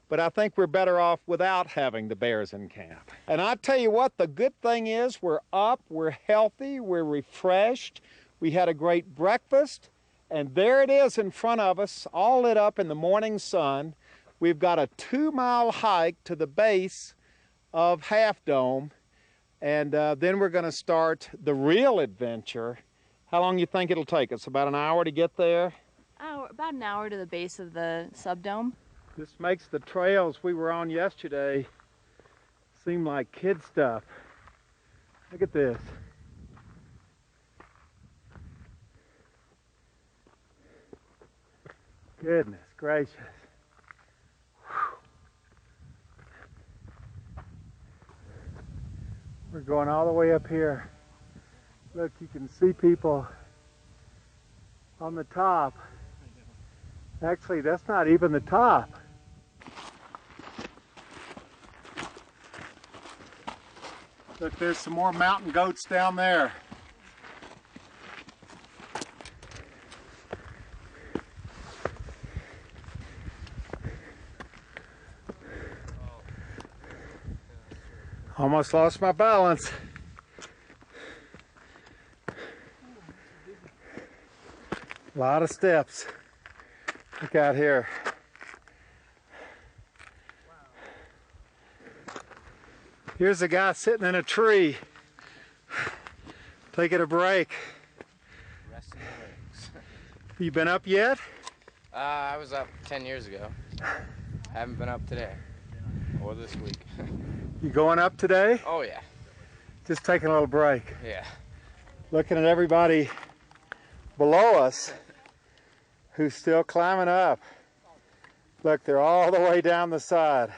Speaker 1: but I think we're better off without having the bears in camp. And I tell you what, the good thing is we're up, we're healthy, we're refreshed. We had a great breakfast, and there it is in front of us, all lit up in the morning sun. We've got a 2-mile hike to the base of Half Dome, and then we're going to start the real adventure. How long do you think it'll take us? About an hour to get there?
Speaker 10: About an hour to the base of the Subdome.
Speaker 1: This makes the trails we were on yesterday seem like kid stuff. Look at this. Goodness gracious. We're going all the way up here. Look, you can see people on the top. Actually, that's not even the top. Look, there's some more mountain goats down there. Almost lost my balance. A lot of steps. Look out here. Here's a guy sitting in a tree, taking a break.
Speaker 11: Resting the legs.
Speaker 1: You been up yet?
Speaker 11: I was up 10 years ago. Haven't been up today or this week.
Speaker 1: You going up today?
Speaker 11: Oh yeah.
Speaker 1: Just taking a little break.
Speaker 11: Yeah.
Speaker 1: Looking at everybody below us who's still climbing up. Look, they're all the way down the side.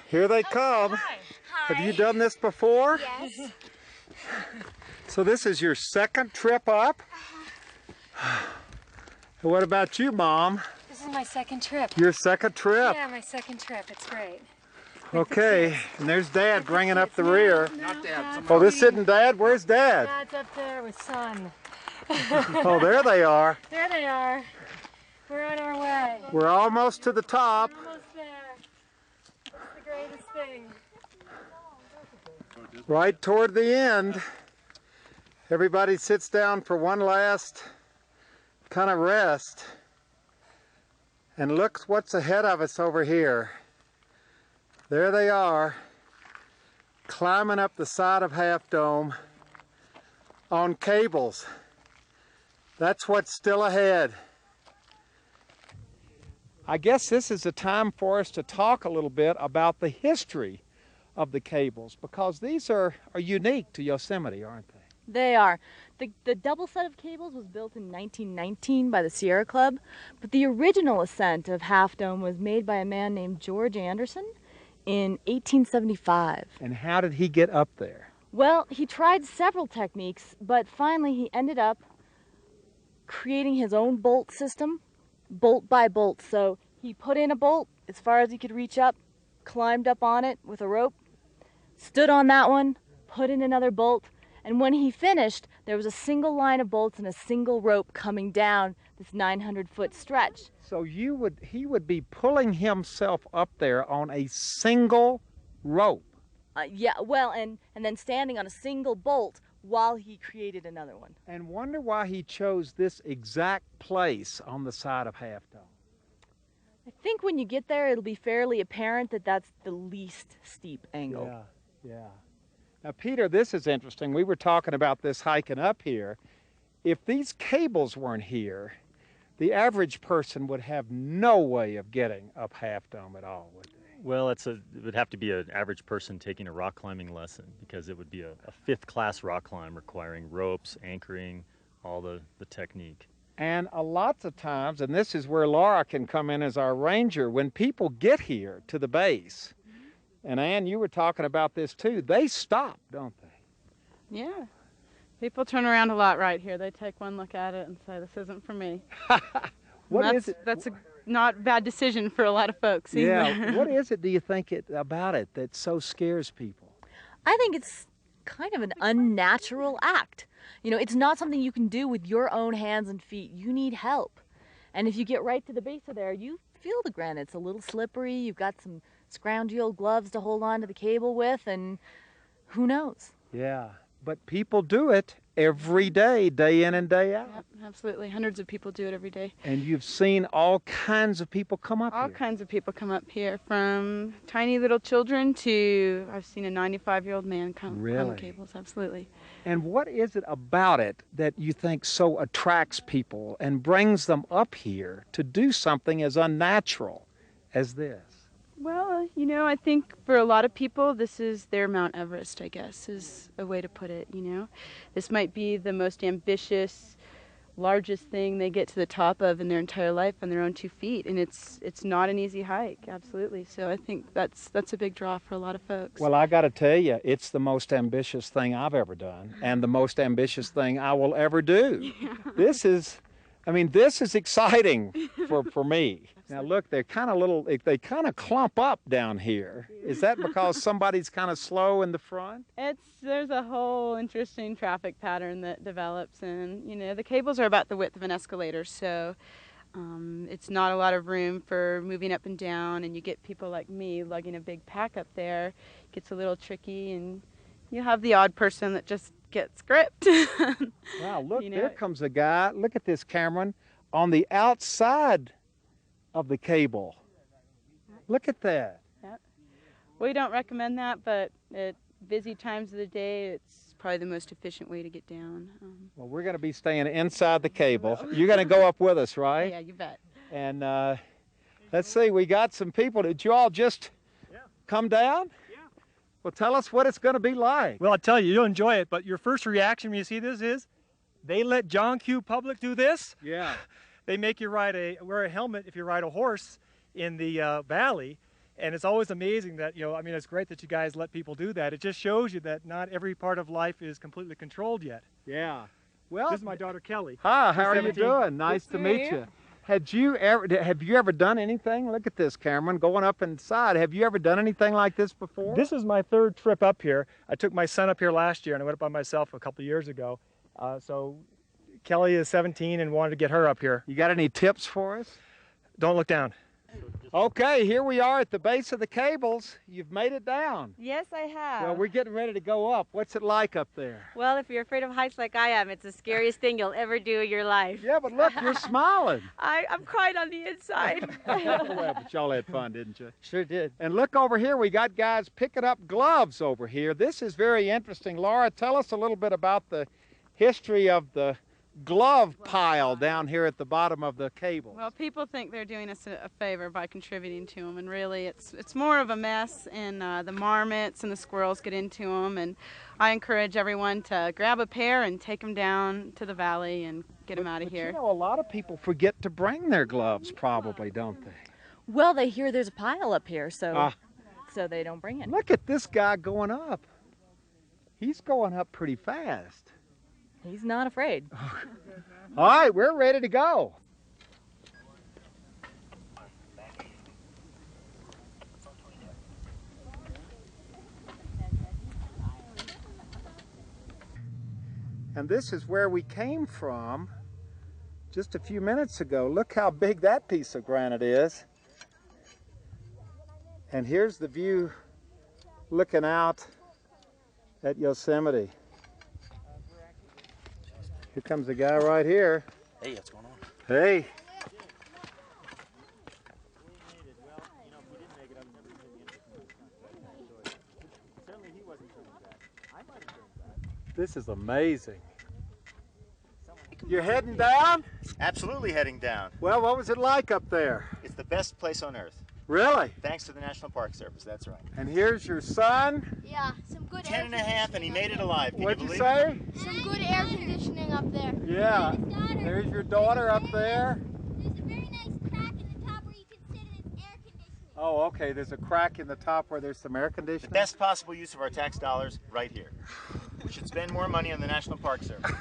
Speaker 1: Here they come.
Speaker 10: Hi.
Speaker 1: Have you done this before?
Speaker 6: Yes.
Speaker 1: So this is your second trip up? What about you, Mom?
Speaker 6: This is my second trip.
Speaker 1: Your second trip?
Speaker 6: Yeah, my second trip. It's great.
Speaker 1: Okay, and there's Dad bringing up the rear.
Speaker 11: Not Dad.
Speaker 1: Oh, this isn't Dad? Where's Dad?
Speaker 6: Dad's up there with Son.
Speaker 1: Oh, there they are.
Speaker 6: There they are. We're on our way.
Speaker 1: We're almost to the top.
Speaker 6: We're almost there. It's the greatest thing.
Speaker 1: Right toward the end. Everybody sits down for one last kind of rest. And look what's ahead of us over here. There they are, climbing up the side of Half Dome on cables. That's what's still ahead. I guess this is the time for us to talk a little bit about the history of the cables, because these are unique to Yosemite, aren't they?
Speaker 10: They are. The double set of cables was built in 1919 by the Sierra Club, but the original ascent of Half Dome was made by a man named George Anderson in 1875.
Speaker 1: And how did he get up there?
Speaker 10: Well, he tried several techniques, but finally he ended up creating his own bolt system, bolt by bolt. So he put in a bolt as far as he could reach up, climbed up on it with a rope, stood on that one, put in another bolt, and when he finished, there was a single line of bolts and a single rope coming down this 900-foot stretch.
Speaker 1: So he would be pulling himself up there on a single rope.
Speaker 10: Yeah, well, and then standing on a single bolt while he created another one.
Speaker 1: And wonder why he chose this exact place on the side of Half Dome.
Speaker 10: I think when you get there, it'll be fairly apparent that that's the least steep angle.
Speaker 1: Yeah. Now, Peter, this is interesting. We were talking about this hiking up here. If these cables weren't here, the average person would have no way of getting up Half Dome at all, would they?
Speaker 9: Well, it would have to be an average person taking a rock climbing lesson, because it would be a fifth-class rock climb requiring ropes, anchoring, all the technique.
Speaker 1: And lots of times, and this is where Laura can come in as our ranger, when people get here to the base, And Ann, you were talking about this too. They stop, don't they?
Speaker 6: Yeah. People turn around a lot right here. They take one look at it and say, this isn't for me.
Speaker 1: What is it?
Speaker 6: That's a not bad decision for a lot of folks either.
Speaker 1: Yeah. What is it, do you think, about it that so scares people?
Speaker 10: I think it's kind of an unnatural act. You know, it's not something you can do with your own hands and feet. You need help. And if you get right to the base of there, you feel the granite. It's a little slippery. You've got some scroungy old gloves to hold on to the cable with, and who knows?
Speaker 1: Yeah. But people do it every day, day in and day out.
Speaker 6: Yep, absolutely. Hundreds of people do it every day.
Speaker 1: And you've seen all kinds of people come up here.
Speaker 6: All kinds of people come up here, from tiny little children to, I've seen a 95-year-old man come on cables, absolutely.
Speaker 1: And what is it about it that you think so attracts people and brings them up here to do something as unnatural as this?
Speaker 6: Well, you know, I think for a lot of people, this is their Mount Everest, I guess, is a way to put it, you know. This might be the most ambitious, largest thing they get to the top of in their entire life on their own 2 feet, and it's not an easy hike, absolutely. So I think that's a big draw for a lot of folks.
Speaker 1: Well, I got to tell you, it's the most ambitious thing I've ever done, and the most ambitious thing I will ever do. Yeah. This is exciting for me. Now look, they're kind of they kind of clump up down here. Is that because somebody's kind of slow in the front?
Speaker 6: There's a whole interesting traffic pattern that develops, and you know, the cables are about the width of an escalator, so it's not a lot of room for moving up and down, and you get people like me lugging a big pack up there. It gets a little tricky, and you have the odd person that just gets gripped.
Speaker 1: Wow, look,
Speaker 6: you know,
Speaker 1: there comes a guy. Look at this, Cameron, on the outside of the cable. Look at that.
Speaker 6: Yep. We don't recommend that, but at busy times of the day, it's probably the most efficient way to get down.
Speaker 1: Well, we're going to be staying inside the cable. You're going to go up with us, right?
Speaker 6: Yeah, you bet.
Speaker 1: And let's see, we got some people. Did you all just come down? Yeah. Well, tell us what it's going to be like.
Speaker 12: Well, I'll tell you, you'll enjoy it, but your first reaction when you see this is, they let John Q. Public do this?
Speaker 1: Yeah.
Speaker 12: They make you wear a helmet if you ride a horse in the valley, and it's always amazing that, you know, I mean, it's great that you guys let people do that. It just shows you that not every part of life is completely controlled yet.
Speaker 1: Yeah. Well,
Speaker 12: this is my daughter Kelly.
Speaker 1: Hi, how are you doing? Nice to meet you. Have you ever done anything? Look at this, Cameron, going up inside. Have you ever done anything like this before?
Speaker 12: This is my third trip up here. I took my son up here last year, and I went up by myself a couple of years ago. So Kelly is 17 and wanted to get her up here.
Speaker 1: You got any tips for us?
Speaker 12: Don't look down.
Speaker 1: Okay, here we are at the base of the cables. You've made it down.
Speaker 13: Yes, I have.
Speaker 1: Well, we're getting ready to go up. What's it like up there?
Speaker 13: Well, if you're afraid of heights like I am, it's the scariest thing you'll ever do in your life.
Speaker 1: Yeah, but look, you're smiling.
Speaker 13: I'm crying on the inside.
Speaker 1: Well, but y'all had fun, didn't you?
Speaker 12: Sure did.
Speaker 1: And look over here, we got guys picking up gloves over here. This is very interesting. Laura, tell us a little bit about the history of the glove pile down here at the bottom of the cable.
Speaker 6: Well, people think they're doing us a favor by contributing to them, and really it's more of a mess, and the marmots and the squirrels get into them, and I encourage everyone to grab a pair and take them down to the valley and get them out of here.
Speaker 1: You know, a lot of people forget to bring their gloves probably, don't they?
Speaker 10: Well, they hear there's a pile up here, so they don't bring it.
Speaker 1: Look at this guy going up. He's going up pretty fast.
Speaker 10: He's not afraid.
Speaker 1: All right, we're ready to go. And this is where we came from just a few minutes ago. Look how big that piece of granite is. And here's the view looking out at Yosemite. Here comes a guy right here.
Speaker 14: Hey, what's going on?
Speaker 1: Hey. This is amazing. You're heading down?
Speaker 14: Absolutely heading down.
Speaker 1: Well, what was it like up there?
Speaker 14: It's the best place on earth.
Speaker 1: Really?
Speaker 14: Thanks to the National Park Service, that's right.
Speaker 1: And here's your son?
Speaker 15: Yeah, some good
Speaker 14: 10 and a half, and he made it alive. Can
Speaker 1: What'd
Speaker 14: you
Speaker 1: you
Speaker 14: believe
Speaker 1: say?
Speaker 14: it?
Speaker 15: Some good air conditioning up there.
Speaker 1: Yeah. There's your daughter up there.
Speaker 15: There's a very nice crack in the top where you can sit and it's air conditioning.
Speaker 1: Oh, okay. There's a crack in the top where there's some air
Speaker 14: The
Speaker 1: conditioning.
Speaker 14: best possible use of our tax dollars right here. We should spend more money on the National Park Service.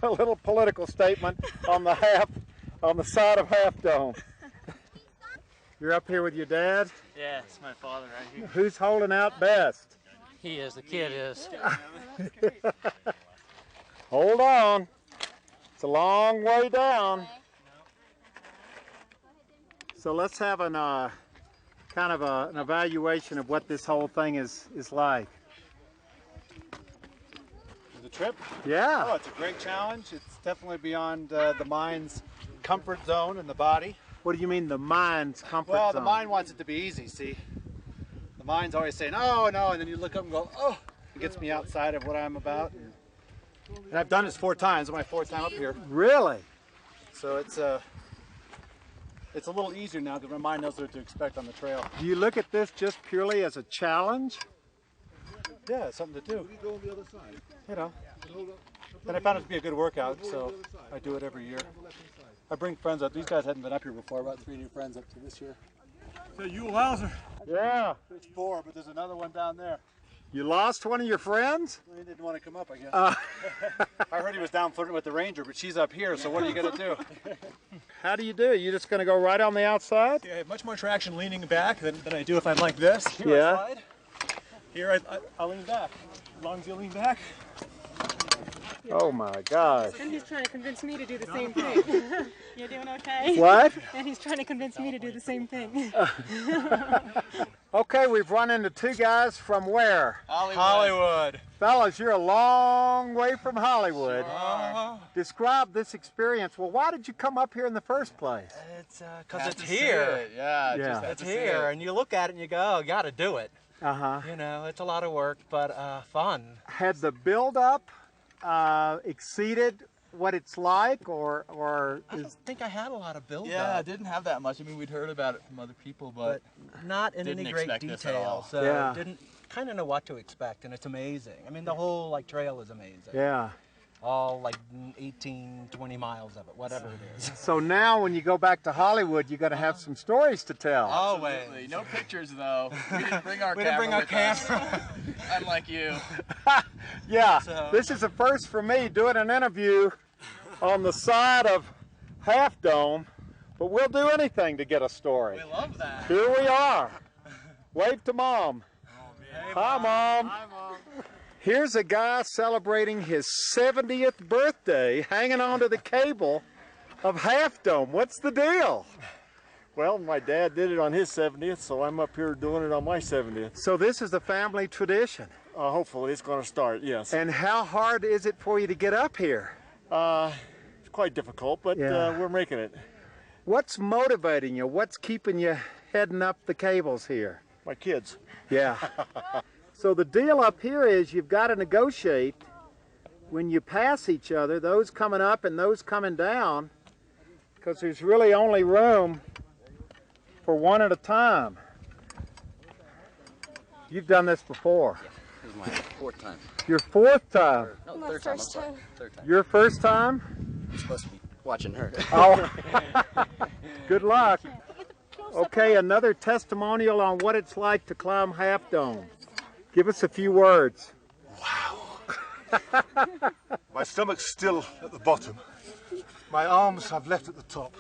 Speaker 1: A little political statement on the side of Half Dome. You're up here with your dad?
Speaker 16: Yeah, it's my father right here.
Speaker 1: Who's holding out best?
Speaker 16: He is, the kid is.
Speaker 1: Hold on. It's a long way down. So let's have an kind of an evaluation of what this whole thing is like.
Speaker 17: The trip?
Speaker 1: Yeah.
Speaker 17: Oh, it's a great challenge. It's definitely beyond the mind's comfort zone and the body.
Speaker 1: What do you mean the mind's comfort zone?
Speaker 17: Well, the mind wants it to be easy, see? The mind's always saying, oh, no, and then you look up and go, oh, it gets me outside of what I'm about. And I've done this 4 times. It's my 4th time up here.
Speaker 1: Really?
Speaker 17: So it's a little easier now because my mind knows what to expect on the trail.
Speaker 1: Do you look at this just purely as a challenge?
Speaker 17: Yeah, it's something to do. You know. And I found it to be a good workout, so I do it every year. I bring friends up. These guys hadn't been up here before. About 3 new friends up to this year.
Speaker 12: So Huell Hauser.
Speaker 1: Yeah.
Speaker 17: There's 4, but there's another one down there.
Speaker 1: You lost one of your friends?
Speaker 17: Well, he didn't want to come up, I guess. I heard he was down flirting with the ranger, but she's up here, so what are you going to do?
Speaker 1: How do you do it? You just going to go right on the outside?
Speaker 17: Yeah, I have much more traction leaning back than I do if I'm like this. Here
Speaker 1: Yeah.
Speaker 17: I slide. Here I'll lean back. As long as you lean back.
Speaker 1: Oh my gosh.
Speaker 18: And he's trying to convince me to do the same thing. You're doing okay?
Speaker 1: What?
Speaker 18: And he's trying to convince me to do the same thing.
Speaker 1: Okay, we've run into 2 guys from where?
Speaker 17: Hollywood.
Speaker 1: Fellas, you're a long way from Hollywood.
Speaker 17: Sure.
Speaker 1: Describe this experience. Well, why did you come up here in the first place?
Speaker 19: It's because it's here.
Speaker 1: Yeah.
Speaker 19: It's here, and you look at it and you go, oh, got to do it.
Speaker 1: Uh-huh.
Speaker 19: You know, it's a lot of work, but fun.
Speaker 1: Had the build-up exceeded what it's like, or
Speaker 19: I don't think I had a lot of build-up.
Speaker 20: Yeah, I didn't have that much. I mean, we'd heard about it from other people, but
Speaker 19: not in any great detail. So
Speaker 1: Yeah.
Speaker 19: didn't kind of know what to expect, and it's amazing. I mean, the whole trail is amazing.
Speaker 1: Yeah.
Speaker 19: All 18, 20 miles of it, whatever it is.
Speaker 1: So now when you go back to Hollywood, you're going to have some stories to tell.
Speaker 20: Always. No pictures, though. We didn't bring our
Speaker 19: We didn't bring our
Speaker 20: camera. Unlike you.
Speaker 1: Yeah,
Speaker 19: So-
Speaker 1: this is a first for me, doing an interview on the side of Half Dome, but we'll do anything to get a story.
Speaker 19: We love that.
Speaker 1: Here we are. Wave to Mom. Hi, Mom.
Speaker 17: Hi, Mom.
Speaker 1: Here's a guy celebrating his 70th birthday, hanging onto the cable of Half Dome. What's the deal?
Speaker 21: Well, my dad did it on his 70th, so I'm up here doing it on my 70th.
Speaker 1: So this is a family tradition.
Speaker 21: Hopefully it's going to start, yes.
Speaker 1: And how hard is it for you to get up here?
Speaker 21: It's quite difficult, but
Speaker 1: Yeah.
Speaker 21: we're making it.
Speaker 1: What's motivating you? What's keeping you heading up the cables here?
Speaker 21: My kids.
Speaker 1: Yeah. So the deal up here is you've got to negotiate when you pass each other, those coming up and those coming down, because there's really only room for one at a time. You've done this before.
Speaker 20: This is my 4th time.
Speaker 1: Your 4th time.
Speaker 20: No,
Speaker 15: My
Speaker 20: 3rd time. I'm
Speaker 15: first
Speaker 20: sorry.
Speaker 15: time.
Speaker 20: 3rd time.
Speaker 1: Your first time?
Speaker 20: You're supposed to be watching her.
Speaker 1: Oh. Good luck. Okay, another testimonial on what it's like to climb Half Dome. Give us a few words.
Speaker 22: My stomach's still at the bottom. My arms I've left at the top.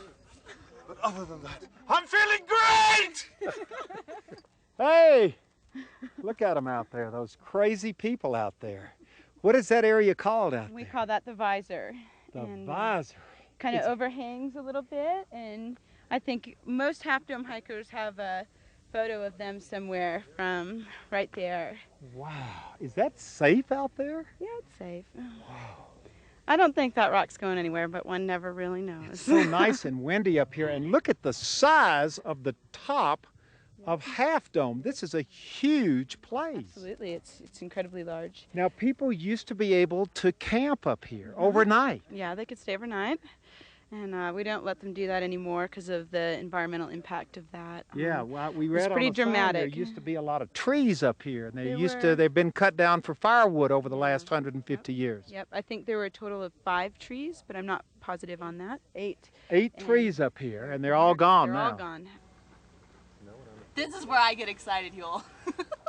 Speaker 22: But other than that, I'm feeling great!
Speaker 1: Hey, look at them out there, those crazy people out there. What is that area called out
Speaker 6: We
Speaker 1: there?
Speaker 6: call that the visor.
Speaker 1: The
Speaker 6: And,
Speaker 1: visor.
Speaker 6: Kind of
Speaker 1: It's-
Speaker 6: overhangs a little bit, and I think most Half Dome hikers have a photo of them somewhere from right there.
Speaker 1: Wow, is that safe out there?
Speaker 6: Yeah, it's safe. I don't think that rock's going anywhere, but one never really knows.
Speaker 1: It's so nice and windy up here, and look at the size of the top of Half Dome. This is a huge place.
Speaker 6: Absolutely, it's incredibly large.
Speaker 1: Now, people used to be able to camp up here overnight.
Speaker 6: Yeah, they could stay overnight, and we don't let them do that anymore because of the environmental impact of that.
Speaker 1: Yeah, well, we
Speaker 6: it's
Speaker 1: read on
Speaker 6: pretty
Speaker 1: the sign
Speaker 6: dramatic.
Speaker 1: there used to be a lot of trees up here, and
Speaker 6: There
Speaker 1: they've been cut down for firewood over the last 150 years.
Speaker 6: Yep, I think there were a total of 5 trees, but I'm not positive on that. 8.
Speaker 1: 8 trees up here, and they're all gone
Speaker 6: They're
Speaker 1: now.
Speaker 6: all gone.
Speaker 13: This is where I get excited, Huell.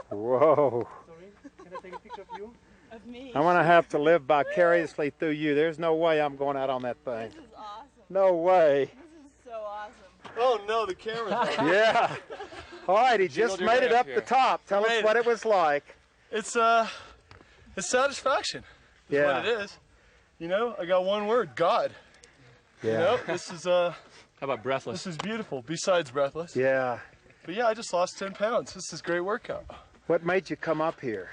Speaker 1: Whoa.
Speaker 12: Can I take a picture of you?
Speaker 13: Of me.
Speaker 1: I'm gonna have to live vicariously through you. There's no way I'm going out on that thing.
Speaker 13: This is awesome.
Speaker 1: No way.
Speaker 13: This is so awesome.
Speaker 22: Oh no, the camera's on.
Speaker 1: Yeah. All right, he
Speaker 22: Jiggled
Speaker 1: just
Speaker 22: your
Speaker 1: made
Speaker 22: way
Speaker 1: it
Speaker 22: up
Speaker 1: up the
Speaker 22: here.
Speaker 1: top. Tell us what it was like.
Speaker 22: It's satisfaction. Is
Speaker 1: Yeah.
Speaker 22: what it is. You know, I got one word, God.
Speaker 1: Yeah.
Speaker 22: You know, this is How
Speaker 2: about breathless?
Speaker 22: This is beautiful, besides breathless.
Speaker 1: Yeah.
Speaker 22: But yeah, I just lost 10 pounds. This is a great workout.
Speaker 1: What made you come up here?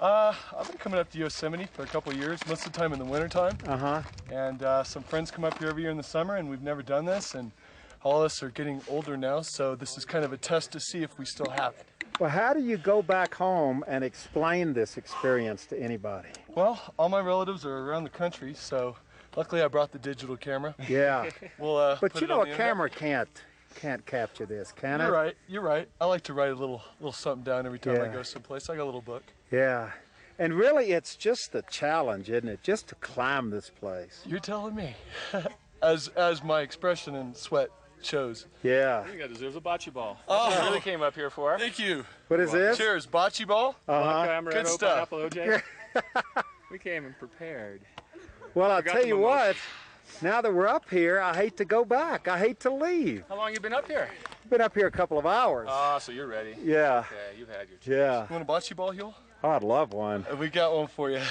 Speaker 22: I've been coming up to Yosemite for a couple of years, most of the time in the wintertime.
Speaker 1: Uh-huh.
Speaker 22: And some friends come up here every year in the summer, and we've never done this, and all of us are getting older now, so this is kind of a test to see if we still have it.
Speaker 1: Well, how do you go back home and explain this experience to anybody?
Speaker 22: Well, all my relatives are around the country, so luckily I brought the digital camera.
Speaker 1: Yeah.
Speaker 22: We'll,
Speaker 1: But
Speaker 22: put
Speaker 1: you
Speaker 22: it on
Speaker 1: know,
Speaker 22: the
Speaker 1: a
Speaker 22: internet.
Speaker 1: camera can't capture this, can it?
Speaker 22: You're right, you're right. I like to write a little something down every time I
Speaker 1: Yeah.
Speaker 22: go someplace. I got a little book.
Speaker 1: Yeah. And really, it's just the challenge, isn't it? Just to climb this place.
Speaker 22: You're telling me. as my expression and sweat shows.
Speaker 1: Yeah.
Speaker 2: You guys deserve a bocce ball.
Speaker 22: Oh.
Speaker 2: That's what I came up here for.
Speaker 22: Thank you.
Speaker 1: What is this?
Speaker 22: Cheers, bocce ball.
Speaker 2: Vodka,
Speaker 1: Uh-huh.
Speaker 2: amaretto,
Speaker 22: Good stuff.
Speaker 2: pineapple, OJ. We came in prepared.
Speaker 1: Well, I'll
Speaker 2: Forgot
Speaker 1: tell
Speaker 2: the
Speaker 1: you
Speaker 2: mimosa.
Speaker 1: what, now that we're up here, I hate to go back. I hate to leave.
Speaker 2: How long you been up here?
Speaker 1: Been up here a couple of hours.
Speaker 2: Oh, so you're ready.
Speaker 1: Yeah.
Speaker 2: Okay, you've had your chance.
Speaker 1: Yeah.
Speaker 22: You want a bocce ball, Huell?
Speaker 1: Oh, I'd love one.
Speaker 22: We got one for you.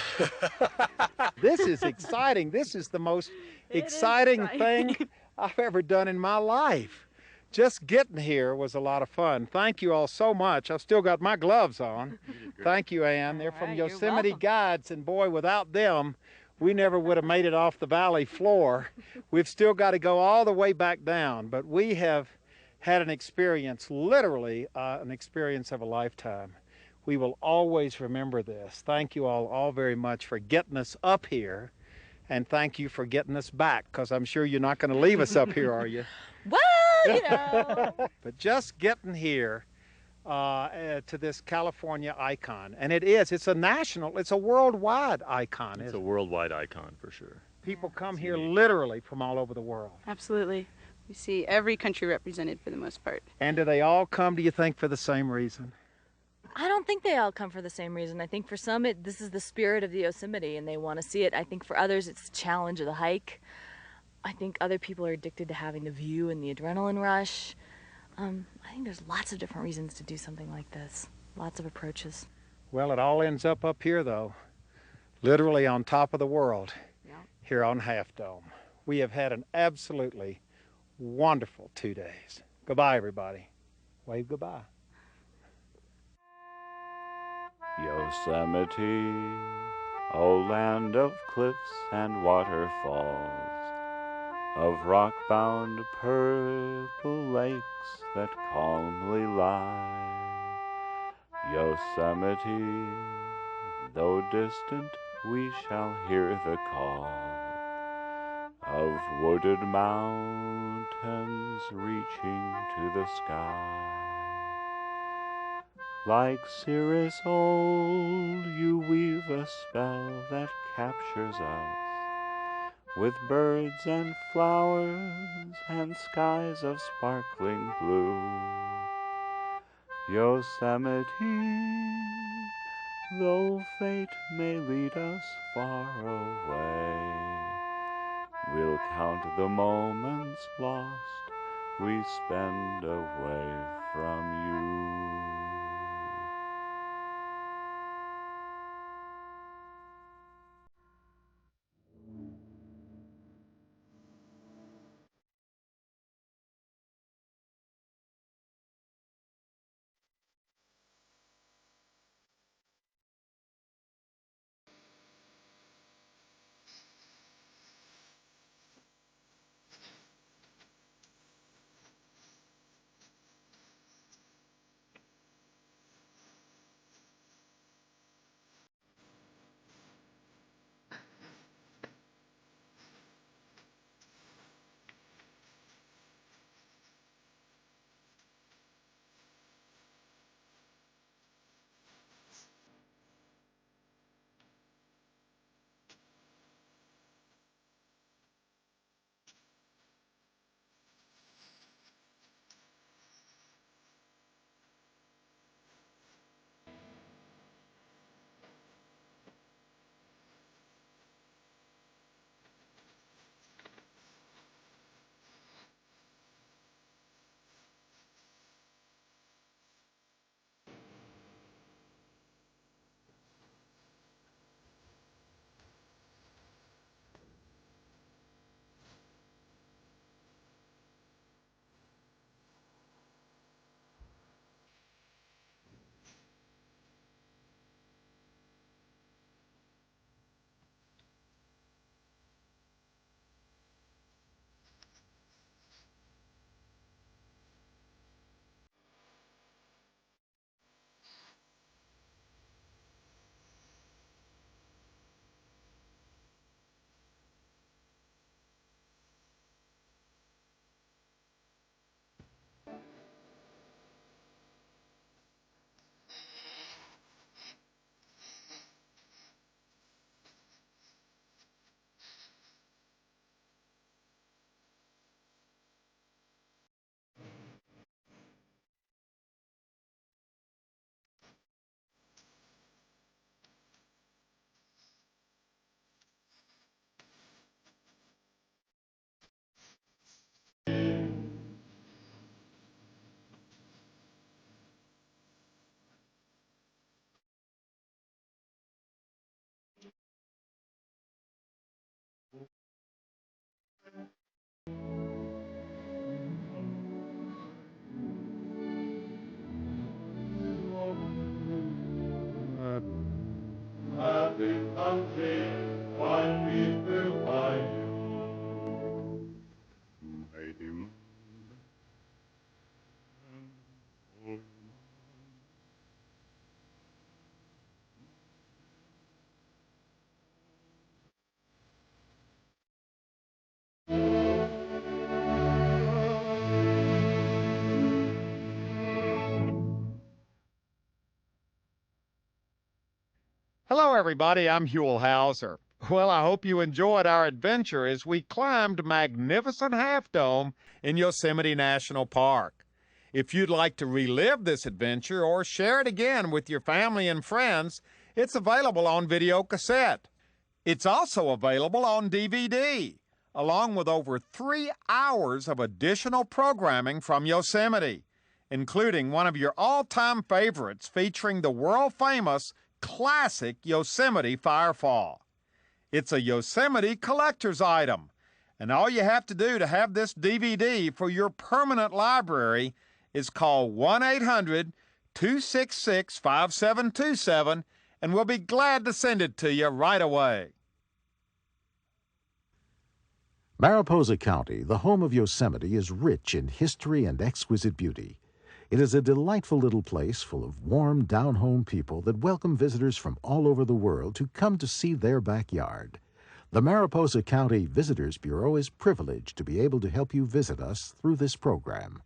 Speaker 1: This is exciting. This is the most exciting thing I've ever done in my life. Just getting here was a lot of fun. Thank you all so much. I've still got my gloves on. Thank you, Ann. They're from
Speaker 5: you're
Speaker 1: Yosemite
Speaker 5: welcome.
Speaker 1: Guides, and boy, without them, we never would have made it off the valley floor. We've still got to go all the way back down, but we have had an experience, literally an experience of a lifetime. We will always remember this. Thank you all very much for getting us up here, and thank you for getting us back, because I'm sure you're not going to leave us up here, are you?
Speaker 5: Well, you know.
Speaker 1: But just getting here to this California icon, and it's a national, it's a worldwide icon.
Speaker 9: It's a worldwide icon for sure.
Speaker 1: People come here literally from all over the world.
Speaker 6: Absolutely. We see every country represented for the most part.
Speaker 1: And do they all come, do you think, for the same reason?
Speaker 10: I don't think they all come for the same reason. I think for some, this is the spirit of the Yosemite and they want to see it. I think for others, it's the challenge of the hike. I think other people are addicted to having the view and the adrenaline rush. I think there's lots of different reasons to do something like this. Lots of approaches.
Speaker 1: Well, it all ends up here, though, literally on top of the world, here on Half Dome. We have had an absolutely wonderful 2 days. Goodbye, everybody. Wave goodbye.
Speaker 3: Yosemite, O land of cliffs and waterfalls, of rock-bound purple lakes that calmly lie. Yosemite, though distant, we shall hear the call of wooded mountains reaching to the sky. Like cirrus old, you weave a spell that captures us, with birds and flowers and skies of sparkling blue. Yosemite, though fate may lead us far away, we'll count the moments lost we spend away from you.
Speaker 1: Hello, everybody. I'm Huell Hauser. Well, I hope you enjoyed our adventure as we climbed magnificent Half Dome in Yosemite National Park. If you'd like to relive this adventure or share it again with your family and friends, it's available on video cassette. It's also available on DVD, along with over 3 hours of additional programming from Yosemite, including one of your all-time favorites featuring the world-famous classic Yosemite Firefall. It's a Yosemite collector's item, and all you have to do to have this DVD for your permanent library is call 1-800-266-5727, and we'll be glad to send it to you right away.
Speaker 4: Mariposa County, the home of Yosemite, is rich in history and exquisite beauty. It is a delightful little place full of warm, down-home people that welcome visitors from all over the world to come to see their backyard. The Mariposa County Visitors Bureau is privileged to be able to help you visit us through this program.